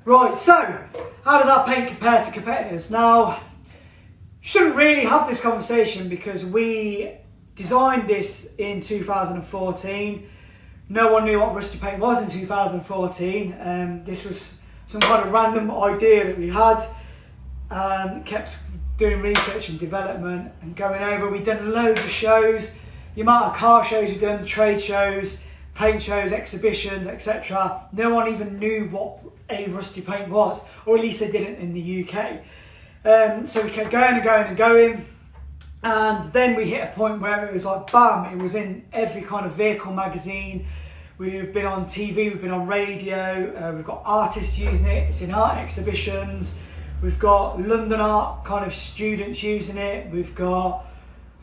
Right, so how does our paint compare to competitors? Now, you shouldn't really have this conversation because we designed this in 2014. No one knew what Rustypaint was in 2014. This was some kind of random idea that we had, and kept doing research and development and going over. We've done loads of shows, the amount of car shows we've done, trade shows, paint shows, exhibitions, etc. No one even knew what a Rustypaint was, or at least they didn't in the UK. So we kept going and going and going, and then we hit a point where it was like bam, it was in every kind of vehicle magazine. We've been on TV, we've been on radio, we've got artists using it, it's in art exhibitions, we've got London art kind of students using it, we've got,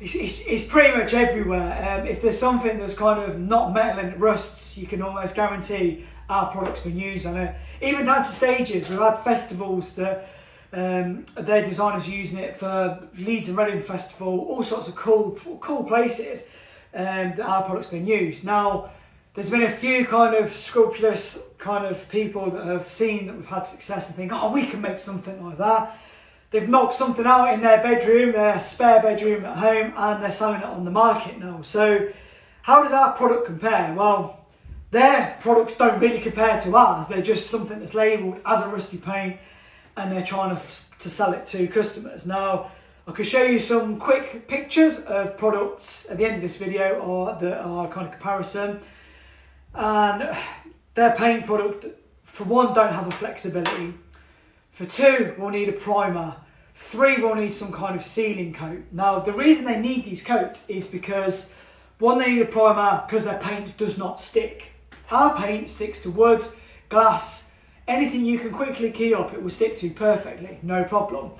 it's pretty much everywhere. If there's something that's kind of not metal and it rusts, you can almost guarantee our product's been used on it. Even down to stages, we've had festivals that their designers using it for Leeds and Reading Festival, all sorts of cool places that our product's been used. Now, there's been a few kind of scrupulous kind of people that have seen that we've had success and think, oh, we can make something like that. They've knocked something out in their bedroom, their spare bedroom at home, and they're selling it on the market now. So how does our product compare? Well, their products don't really compare to ours. They're just something that's labelled as a Rustypaint, and they're trying to sell it to customers. Now, I could show you some quick pictures of products at the end of this video, or that are kind of comparison. And their paint product, for one, don't have a flexibility. For two, we'll need a primer. Three, we'll need some kind of sealing coat. Now, the reason they need these coats is because, one, they need a primer because their paint does not stick. Our paint sticks to wood, glass, anything you can quickly key up, it will stick to perfectly, no problem.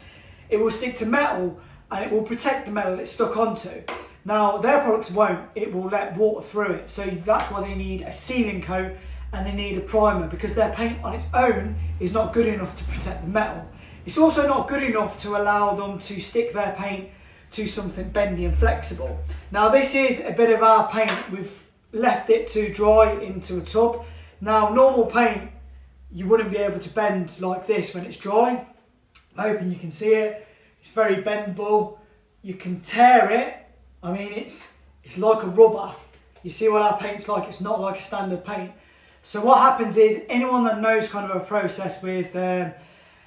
It will stick to metal, and it will protect the metal it's stuck onto. Now, their products won't, it will let water through it. So that's why they need a sealing coat and they need a primer, because their paint on its own is not good enough to protect the metal. It's also not good enough to allow them to stick their paint to something bendy and flexible. Now, this is a bit of our paint. We've left it to dry into a tub. Now, normal paint, you wouldn't be able to bend like this when it's dry. I'm hoping you can see it. It's very bendable. You can tear it. I mean, it's like a rubber. You see what our paint's like? It's not like a standard paint. So what happens is, anyone that knows kind of a process with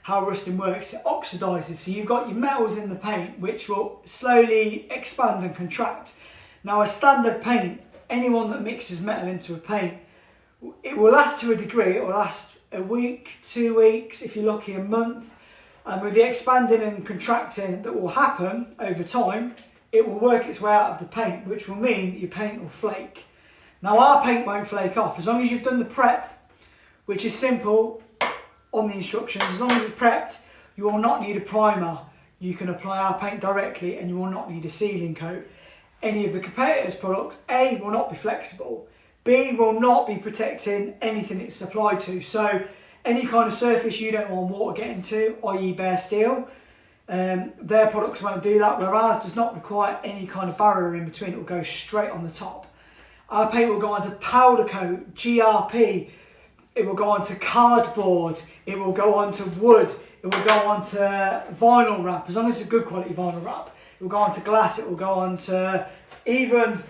how rusting works, it oxidizes. So you've got your metals in the paint, which will slowly expand and contract. Now, a standard paint, anyone that mixes metal into a paint, it will last to a degree. It will last a week, 2 weeks, if you're lucky, a month. And with the expanding and contracting that will happen over time, it will work its way out of the paint, which will mean that your paint will flake. Now, our paint won't flake off. As long as you've done the prep, which is simple on the instructions, as long as it's prepped, you will not need a primer. You can apply our paint directly and you will not need a sealing coat. Any of the competitors' products, A, will not be flexible, B, will not be protecting anything it's applied to. So any kind of surface you don't want water getting to, i.e. bare steel, their products won't do that, where ours does not require any kind of barrier in between. It will go straight on the top. Our paint will go onto powder coat, GRP, it will go onto cardboard, it will go onto wood, it will go onto vinyl wrap, as long as it's a good quality vinyl wrap. It will go onto glass, it will go onto, even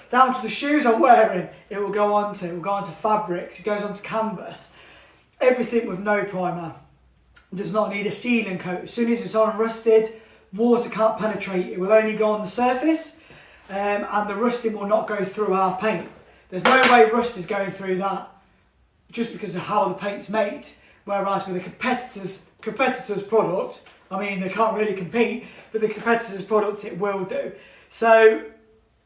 down to the shoes I'm wearing, it will go onto fabrics, it goes onto canvas. Everything with no primer. It does not need a sealing coat. As soon as it's unrusted, water can't penetrate. It will only go on the surface, and the rusting will not go through our paint. There's no way rust is going through that, just because of how the paint's made. Whereas with a competitor's product, I mean, they can't really compete, but the competitor's product, it will do. So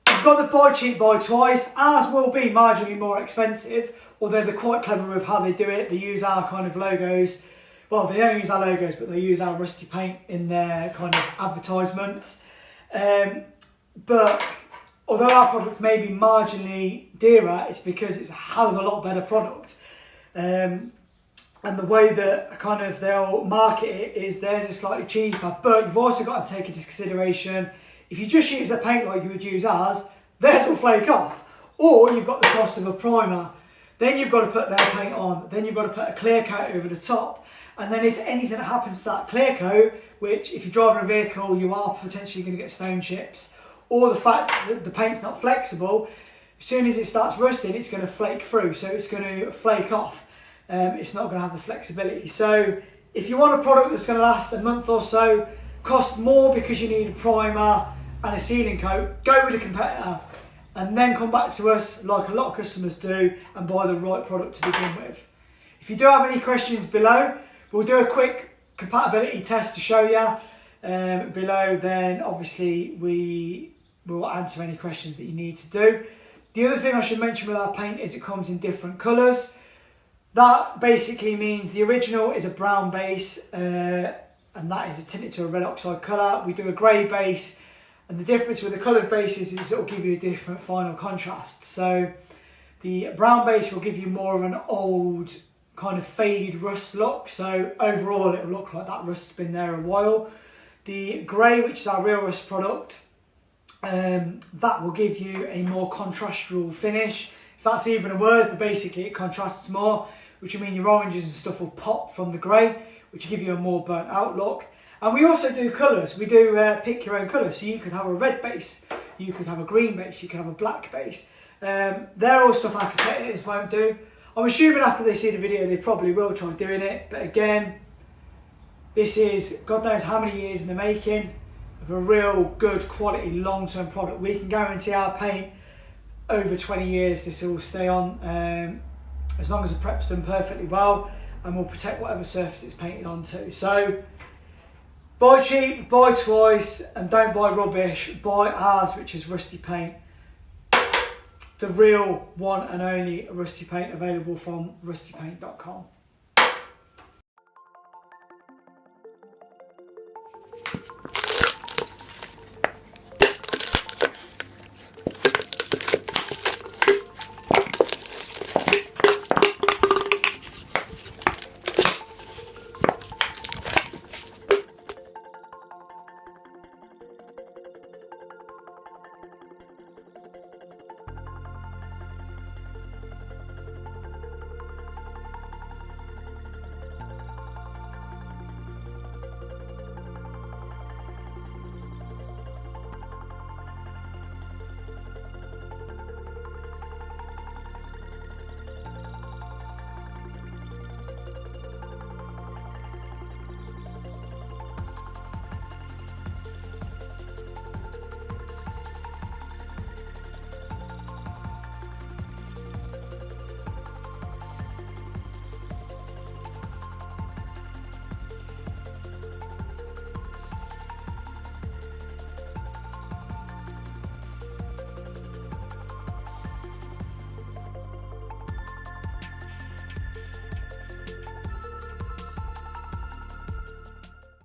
you've got the buy cheap, buy twice. Ours will be marginally more expensive, although they're quite clever with how they do it. They use our kind of logos. Well, they don't use our logos, but they use our Rustypaint in their kind of advertisements. But although our product may be marginally dearer, it's because it's a hell of a lot better product. And the way that kind of they'll market it is theirs is slightly cheaper, but you've also got to take into consideration, if you just use the paint like you would use ours, theirs will flake off. Or you've got the cost of a primer. Then you've got to put their paint on. Then you've got to put a clear coat over the top. And then if anything happens to that clear coat, which if you're driving a vehicle, you are potentially going to get stone chips, or the fact that the paint's not flexible, as soon as it starts rusting, it's going to flake through. So it's going to flake off. It's not going to have the flexibility. So if you want a product that's going to last a month or so, cost more because you need a primer and a sealing coat, go with a competitor. And then come back to us, like a lot of customers do, and buy the right product to begin with. If you do have any questions below, we'll do a quick compatibility test to show you below. Then obviously we will answer any questions that you need to do. The other thing I should mention with our paint is it comes in different colours. That basically means the original is a brown base, and that is tinted to a red oxide colour. We do a grey base. And the difference with the coloured bases is it will give you a different final contrast. So the brown base will give you more of an old kind of faded rust look. So overall it will look like that rust's been there a while. The grey, which is our real rust product, that will give you a more contrastual finish. If that's even a word, but basically it contrasts more, which will mean your oranges and stuff will pop from the grey, which will give you a more burnt out look. And we also do colours. We do pick your own colour. So you could have a red base, you could have a green base, you could have a black base. They're all stuff our competitors won't do. I'm assuming after they see the video they probably will try doing it. But again, this is God knows how many years in the making of a real good quality long-term product. We can guarantee our paint over 20 years this will stay on, as long as the prep's done perfectly well, and will protect whatever surface it's painted onto. So buy cheap, buy twice, and don't buy rubbish. Buy ours, which is Rustypaint. The real one and only Rustypaint, available from rustypaint.com.